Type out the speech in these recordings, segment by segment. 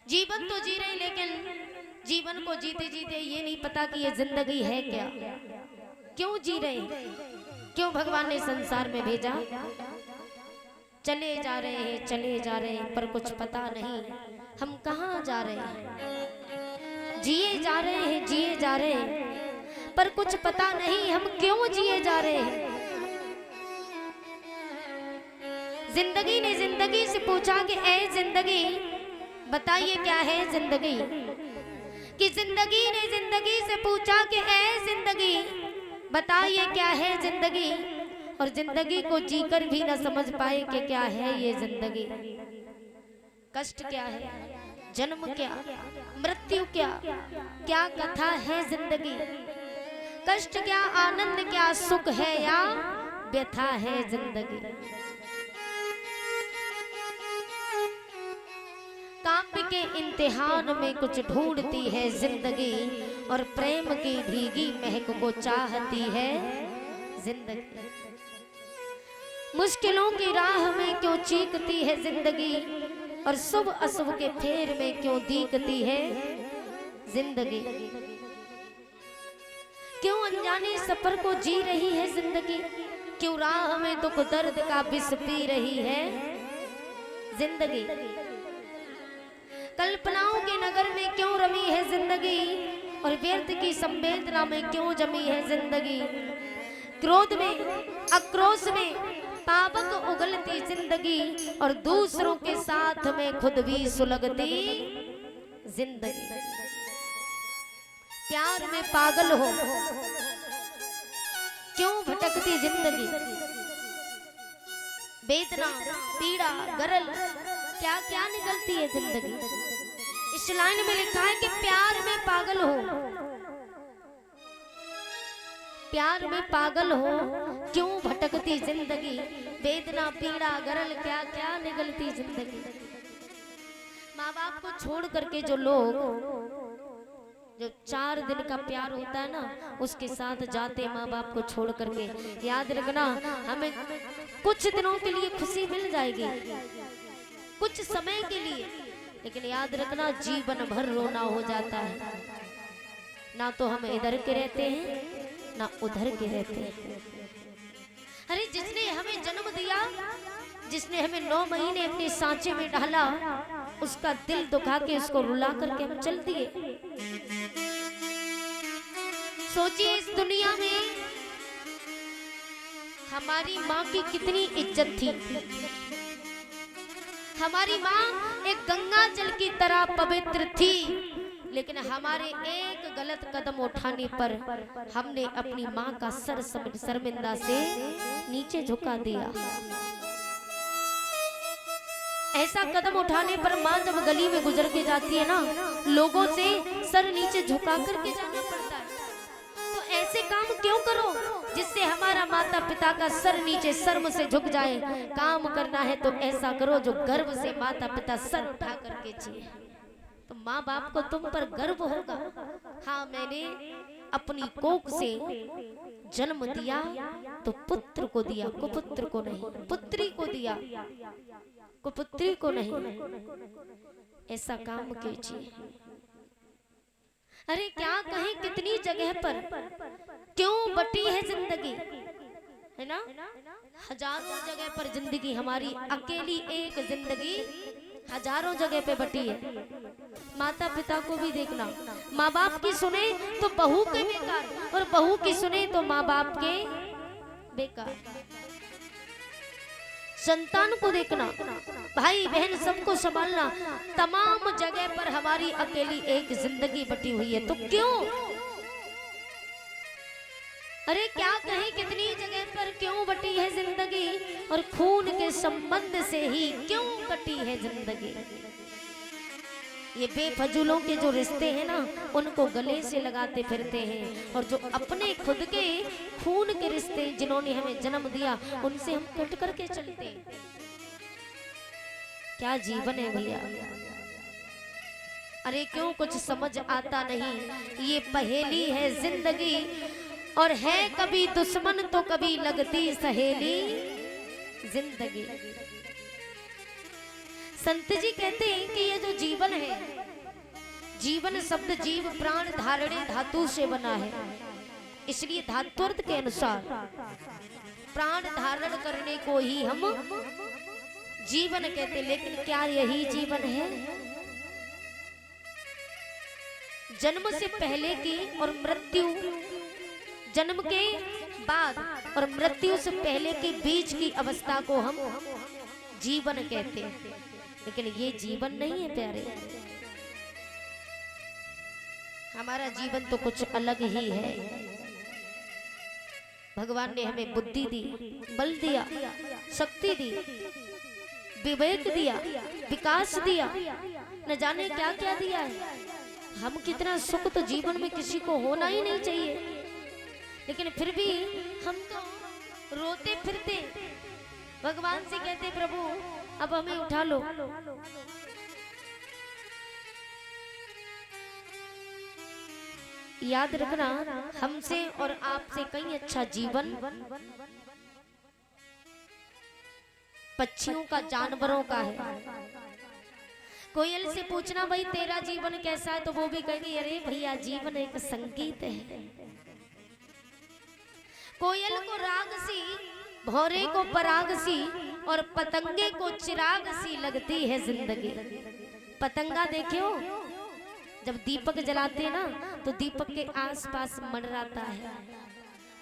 जीवन तो जी रहे, लेकिन जीवन को जीते जीते ये नहीं पता कि ये जिंदगी है क्या, क्यों जी रहे, क्यों भगवान ने संसार में भेजा। चले जा रहे हैं, चले जा रहे हैं, पर कुछ पता नहीं हम कहाँ जा रहे हैं। जिए जा रहे हैं, जिए जा रहे हैं, पर कुछ पता नहीं हम क्यों जिए जा रहे हैं। जिंदगी ने जिंदगी से पूछा कि ऐ जिंदगी बताइए क्या है जिंदगी। कि जिंदगी ने जिंदगी से पूछा कि ऐ जिंदगी बताइए क्या है जिंदगी। और जिंदगी को जीकर भी न समझ पाए कि क्या है ये जिंदगी। कष्ट क्या है, जन्म क्या, मृत्यु क्या, क्या कथा है जिंदगी। कष्ट क्या, आनंद क्या, सुख है या व्यथा है जिंदगी। काव्य के इम्तिहान में कुछ ढूंढती है जिंदगी, और प्रेम की भीगी महक को चाहती है जिंदगी। मुश्किलों की राह में क्यों चीखती है जिंदगी, और शुभ अशुभ के फेर में क्यों दीखती है जिंदगी। क्यों अनजाने सफर को जी रही है जिंदगी, क्यों राह में दुख दर्द का विष पी रही है जिंदगी। कल्पनाओं के नगर में क्यों रमी है जिंदगी, और व्यर्थ की संवेदना में क्यों जमी है जिंदगी। क्रोध में, आक्रोश में पावक उगलती जिंदगी, और दूसरों के साथ में खुद भी सुलगती जिंदगी। प्यार में पागल हो क्यों भटकती जिंदगी। वेदना, पीड़ा, गरल क्या क्या निकलती है जिंदगी। इस लाइन में लिखा है कि प्यार में पागल हो, प्यार में पागल हो क्यों भटकती जिंदगी। वेदना, पीड़ा, गरल क्या क्या निकलती जिंदगी। माँ बाप को छोड़ करके जो लोग, जो 4 दिन का प्यार होता है ना, उसके साथ जाते माँ बाप को छोड़ करके, याद रखना हमें कुछ दिनों के लिए खुशी मिल जाएगी, कुछ समय के लिए, लेकिन याद रखना जीवन भर रोना हो जाता है। ना तो हम इधर के रहते हैं ना उधर के रहते हैं। अरे जिसने हमें जन्म दिया, जिसने हमें 9 महीने अपने सांचे में डाला, उसका दिल दुखा के उसको रुला करके हम चल दिए। सोचिए इस दुनिया में हमारी माँ की कितनी इज्जत थी। हमारी माँ एक गंगा जल की तरह पवित्र थी, लेकिन हमारे एक गलत कदम उठाने पर हमने अपनी माँ का सर शर्मिंदा से नीचे झुका दिया। ऐसा कदम उठाने पर माँ जब गली में गुजर के जाती है ना, लोगों से सर नीचे झुका करके जाना पड़ता है। तो ऐसे काम क्यों करो जिससे हमारा माता पिता का सर नीचे शर्म से झुक जाए। काम करना है तो ऐसा करो जो गर्व से माता पिता सर उठा करके जिए, तो माँ बाप को तुम पर गर्व होगा। हाँ, मैंने अपनी कोख से जन्म दिया तो पुत्र को दिया, कुपुत्र को नहीं। पुत्री को दिया, कुपुत्री को नहीं। ऐसा काम कीजिए। अरे क्या कहें, कितनी जगह पर क्यों बटी है जिंदगी, है ना। हजारों जगह पर जिंदगी हमारी, अकेली एक जिंदगी हजारों जगह पे बटी है। माता पिता को भी देखना, माँ बाप की सुने तो बहू के बेकार, और बहू की सुने तो माँ बाप के बेकार। संतान को देखना, भाई बहन सबको संभालना, तमाम जगह पर हमारी अकेली एक जिंदगी बटी हुई है। तो क्यों, अरे क्या कहें, कितनी जगह पर क्यों बटी है जिंदगी, और खून के संबंध से ही क्यों कटी है जिंदगी। ये बेफजूलों के जो रिश्ते हैं ना, उनको गले से लगाते फिरते हैं, और जो अपने खुद के खून के रिश्ते जिन्होंने हमें जन्म दिया, उनसे हम कट करके चलते हैं। क्या जीवन है भैया। अरे क्यों कुछ समझ आता नहीं, ये पहेली है जिंदगी, और है कभी दुश्मन तो कभी लगती सहेली जिंदगी। संत जी कहते हैं कि ये जो जीवन है, जीवन शब्द जीव प्राण धारणे धातु से बना है, इसलिए धात्वर्थ के अनुसार प्राण धारण करने को ही हम जीवन कहते। लेकिन क्या यही जीवन है? जन्म से पहले की और मृत्यु, जन्म के बाद और मृत्यु से पहले के बीच की अवस्था को हम जीवन कहते हैं। लेकिन ये जीवन नहीं है प्यारे, हमारा जीवन तो कुछ अलग ही है। भगवान ने हमें बुद्धि दी, बल दिया, शक्ति दी, विवेक दिया, विकास दिया, न जाने क्या क्या दिया है। हम कितना सुख तो जीवन में किसी को होना ही नहीं चाहिए, लेकिन फिर भी हम तो रोते फिरते भगवान से कहते प्रभु अब हमें उठा लो। याद रखना, हमसे और आपसे कहीं अच्छा जीवन पक्षियों का, जानवरों का है। कोयल से पूछना भाई तेरा जीवन कैसा है, तो वो भी कहेगी अरे भैया जीवन एक संगीत है। कोयल को राग सी, भौरे को पराग सी और पतंगे को चिराग सी लगती है जिंदगी। पतंगा देखियो, जब दीपक जलाते हैं ना तो दीपक के आसपास मंडराता है,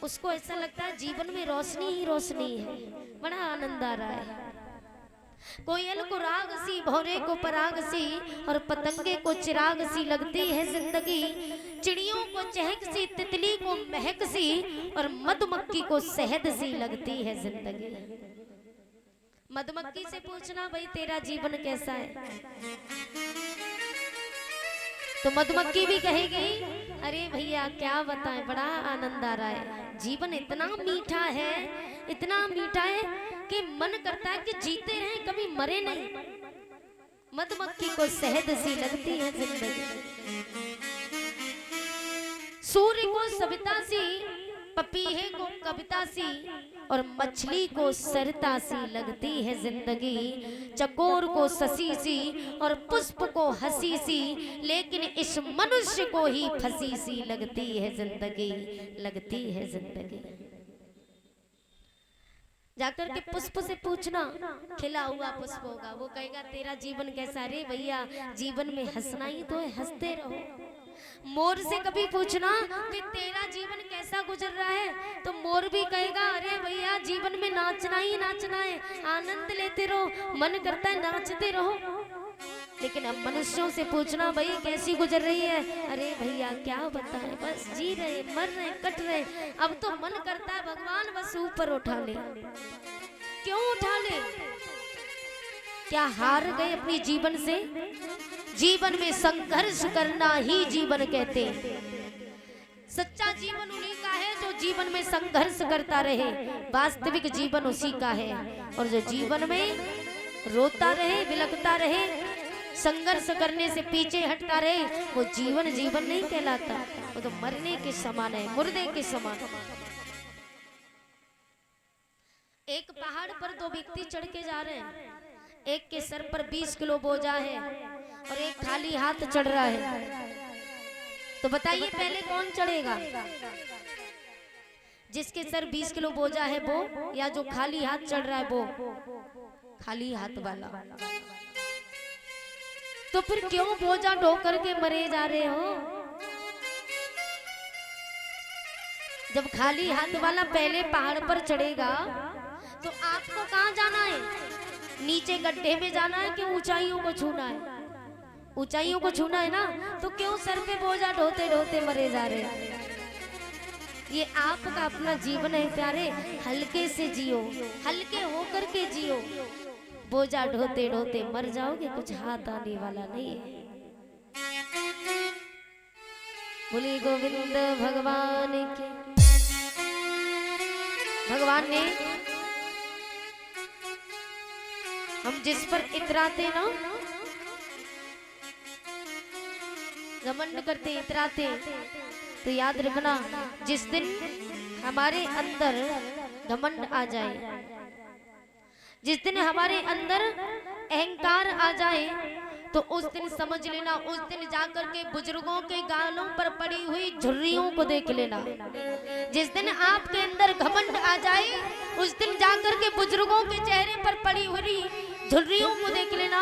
उसको ऐसा लगता है जीवन में रोशनी ही रोशनी है, बड़ा आनंद आ रहा है। कोयल को राग सी, भौरे को पराग सी और पतंगे को चिराग सी लगती है जिंदगी। चिड़ियों को चहक सी, तितली को महक सी और मधुमक्खी को शहद सी लगती है जिंदगी। मधुमक्खी से पूछना भाई तेरा जीवन कैसा है, तो मधुमक्खी भी कहेगी अरे भैया क्या बताएं, बड़ा आनंद आ रहा है, जीवन इतना मीठा है, इतना मीठा है कि मन करता है कि जीते रहें, कभी मरे नहीं। मधुमक्खी को शहद सी लगती है जिंदगी। सूर्य को सविता सी, पपीहे को कविता सी और मछली को सरता सी लगती है जिंदगी। चकोर को शशि सी और पुष्प को हंसी सी, लेकिन इस मनुष्य को ही फंसी सी लगती है जिंदगी, लगती है जिंदगी। जाकर के पुष्प से पूछना, खिला हुआ पुष्प होगा, वो कहेगा तेरा जीवन कैसा। रे भैया जीवन में हंसना ही तो है, हंसते रहो। मोर से कभी पूछना कि तेरा जीवन कैसा गुजर रहा है, तो मोर भी कहेगा अरे भैया जीवन में नाचना ही नाचना है, आनंद लेते रहो, मन करता है नाचते रहो। लेकिन अब मनुष्यों से पूछना भाई कैसी गुजर रही है, अरे भैया क्या बताएं, बस जी रहे, मर रहे, कट रहे। अब तो मन करता है भगवान बस ऊपर उठा ले। क्यों उठा ले? क्या हार गए अपने जीवन से? जीवन में संघर्ष करना ही जीवन कहते हैं। सच्चा जीवन उन्हीं का है जो जीवन में संघर्ष करता रहे, वास्तविक जीवन उसी का है। और जो जीवन में रोता रहे, बिलखता रहे, संघर्ष करने से पीछे हटता रहे, वो जीवन जीवन नहीं कहलाता, वो तो मरने के समान है, मुर्दे के समान। एक पहाड़ पर दो व्यक्ति चढ़ के जा रहे हैं, एक के सर पर 20 किलो बोझा है और एक खाली हाथ चढ़ रहा है। तो बताइए पहले कौन चढ़ेगा? जिसके सर 20 किलो बोझा है वो, या जो खाली हाथ चढ़ रहा है वो? खाली हाथ वाला। तो फिर क्यों बोझा ढो करके मरे जा रहे हो? जब खाली हाथ वाला पहले पहाड़ पर चढ़ेगा तो आपको कहां जाना है? नीचे गड्ढे में जाना है कि ऊंचाइयों को छूना है? ऊंचाइयों को छूना है ना, तो क्यों सर पे बोझा ढोते ढोते मरे जा रहे हैं? ये आपका अपना जीवन है प्यारे, हल्के से जियो, हल्के होकर के जियो। बोझा ढोते ढोते मर जाओगे, कुछ हाथ आने वाला नहीं है। बोले गोविंद भगवान की। भगवान ने हम जिस पर इतराते ना, घमंड करते, इतराते, तो याद रखना जिस दिन हमारे अंदर घमंड आ जाए, जिस दिन हमारे अंदर अहंकार आ जाए तो उस दिन समझ लेना, उस दिन जाकर के बुजुर्गों के गालों पर पड़ी हुई झुर्रियों को देख लेना। जिस दिन आपके अंदर घमंड आ जाए उस दिन जाकर के बुजुर्गों के चेहरे पर पड़ी हुई झुर्रियों को देख लेना।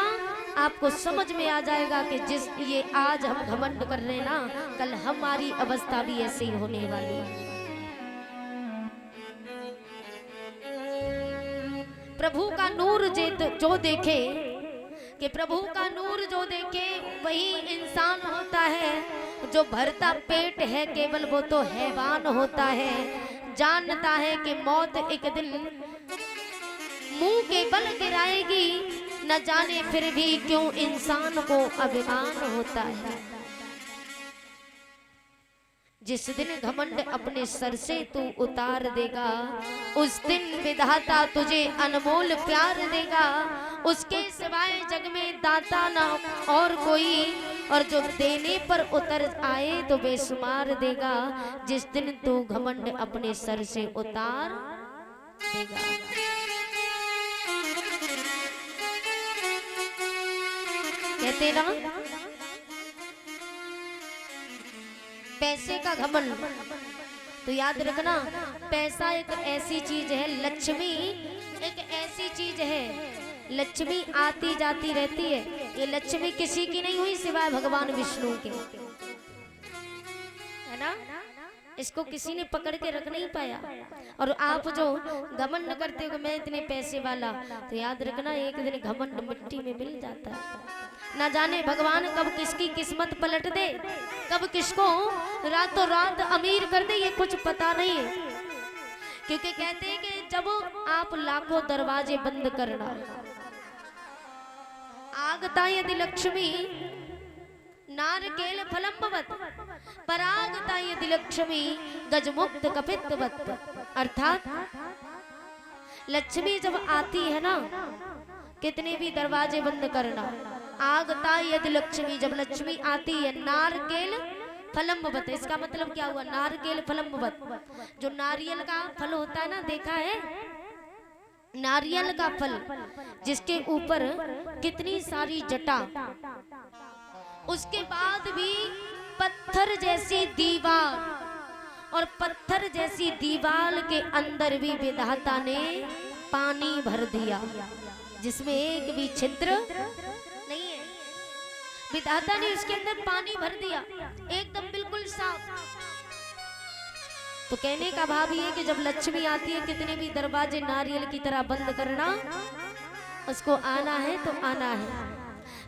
आपको समझ में आ जाएगा कि जिस ये आज हम घमंड कर रहे हैं ना, कल हमारी अवस्था भी ऐसी ही होने वाली है। प्रभु का नूर जो देखे, कि प्रभु का नूर जो देखे वही इंसान होता है। जो भरता पेट है केवल वो तो हैवान होता है। जानता है कि मौत एक दिन मुंह के बल गिराएगी, न जाने फिर भी क्यों इंसान को अभिमान होता है। जिस दिन घमंड अपने सर से तू उतार देगा, उस दिन विधाता तुझे अनमोल प्यार देगा। उसके सिवाय जग में दाता ना और कोई, और जो देने पर उतर आए तो बेशुमार देगा। जिस दिन तू घमंड अपने सर से उतार देगा। कहते ना पैसे का घमंड, तो याद रखना पैसा एक ऐसी चीज है, लक्ष्मी एक ऐसी चीज है, लक्ष्मी आती जाती रहती है। ये लक्ष्मी किसी की नहीं हुई सिवाय भगवान विष्णु के, है ना। इसको किसी ने पकड़ के रख नहीं पाया। और आप जो घमंड करते हो मैं इतने पैसे वाला, तो याद रखना एक दिन घमंड मिट्टी में मिल जाता है। ना जाने भगवान कब किसकी किस्मत पलट दे, कब किसको रातों रात अमीर कर दे, ये कुछ पता नहीं है। क्योंकि कहते हैं कि जब आप लाखों दरवाजे बंद करना, आगता यदि लक्ष्मी नारकेल फलम्बवत, परागता यदि लक्ष्मी गजमुक्त कपित्वत। अर्थात लक्ष्मी जब आती है ना, कितने भी दरवाजे बंद करना। आगता यदि लक्ष्मी, जब लक्ष्मी आती है नारकेल फलम्बवत, इसका मतलब क्या हुआ? नारकेल फलम्बवत, जो नारियल का फल होता है ना, देखा है नारियल का फल जिसके ऊपर कितनी सारी जटा, उसके बाद भी पत्थर जैसी दीवार, और पत्थर जैसी दीवार के अंदर भी विधाता ने पानी भर दिया, जिसमें एक भी छिद्र नहीं है। विधाता ने उसके अंदर पानी भर दिया, एकदम बिल्कुल साफ। तो कहने का भाव ये कि जब लक्ष्मी आती है, कितने भी दरवाजे नारियल की तरह बंद करना, उसको आना है तो आना है।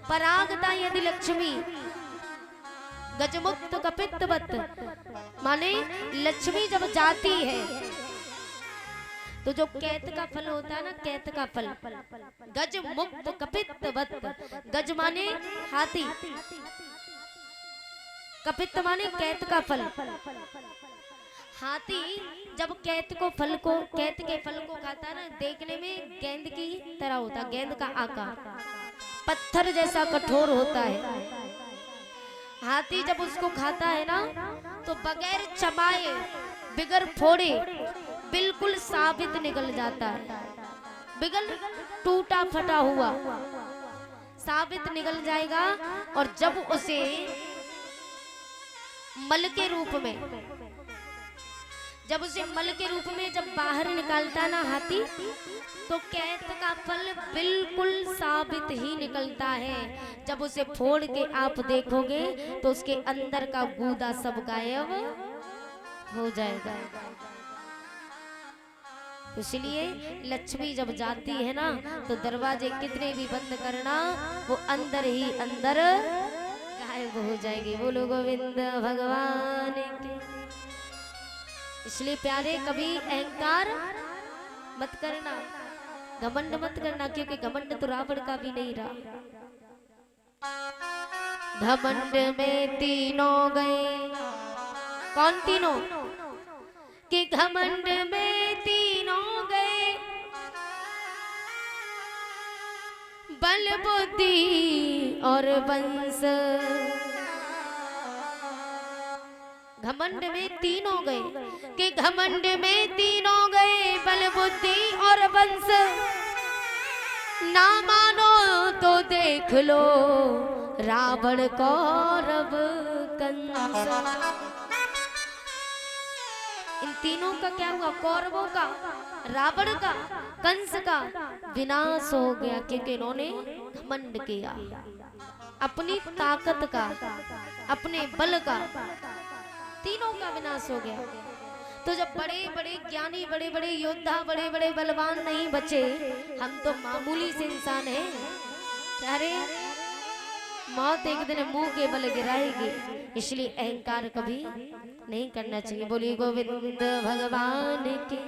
परागता यदि लक्ष्मी गजमुक्त कपित्वत, माने लक्ष्मी जब जाती है तो जो कैत का फल होता है ना, कैत का फल, गज मुक्त कपित्वत, गज माने हाथी, कपित्व माने कैत का फल। हाथी जब कैत के फल को खाता है ना, देखने में गेंद की तरह होता, गेंद का आकार, पत्थर जैसा कठोर होता है। हाथी जब उसको खाता है ना, तो बगैर चबाए बिगर फोड़े बिल्कुल साबित निकल जाता है, बिगल टूटा फटा हुआ साबित निकल जाएगा। और जब उसे मल के रूप में, जब उसे मल के रूप में जब बाहर निकालता ना हाथी, तो कैत का फल बिल्कुल साबित ही निकलता है। जब उसे फोड़ के आप देखोगे तो उसके अंदर का गूदा सब गायब हो जाएगा। इसलिए लक्ष्मी जब जाती है ना, तो दरवाजे कितने भी बंद करना, वो अंदर ही अंदर गायब हो जाएगी। बोलो गोविंद भगवान की। इसलिए प्यारे कभी अहंकार मत करना, घमंड मत करना, क्योंकि घमंड तो रावण का भी नहीं रहा। घमंड में तीनों गए, कौन तीनों? कि घमंड में तीनों गए, बल बुद्धि और वंश। घमंड में तीनों गए, कि घमंड में तीनों गए, बल बुद्धि और वंश। ना मानो तो देख लो रावण कौरव कंस। इन तीनों का क्या हुआ? कौरवों का, रावण का, कंस का विनाश हो गया, क्योंकि इन्होंने घमंड किया अपनी ताकत का, अपने बल का। तीनों का विनाश हो गया। तो जब बड़े बड़े ज्ञानी, बड़े बड़े योद्धा, बड़े बड़े बलवान नहीं बचे, हम तो मामूली से इंसान हैं। क्या रे, मौत एक दिन मुंह के बल गिराएगी, इसलिए अहंकार कभी नहीं करना चाहिए। बोलिए गोविंद भगवान की।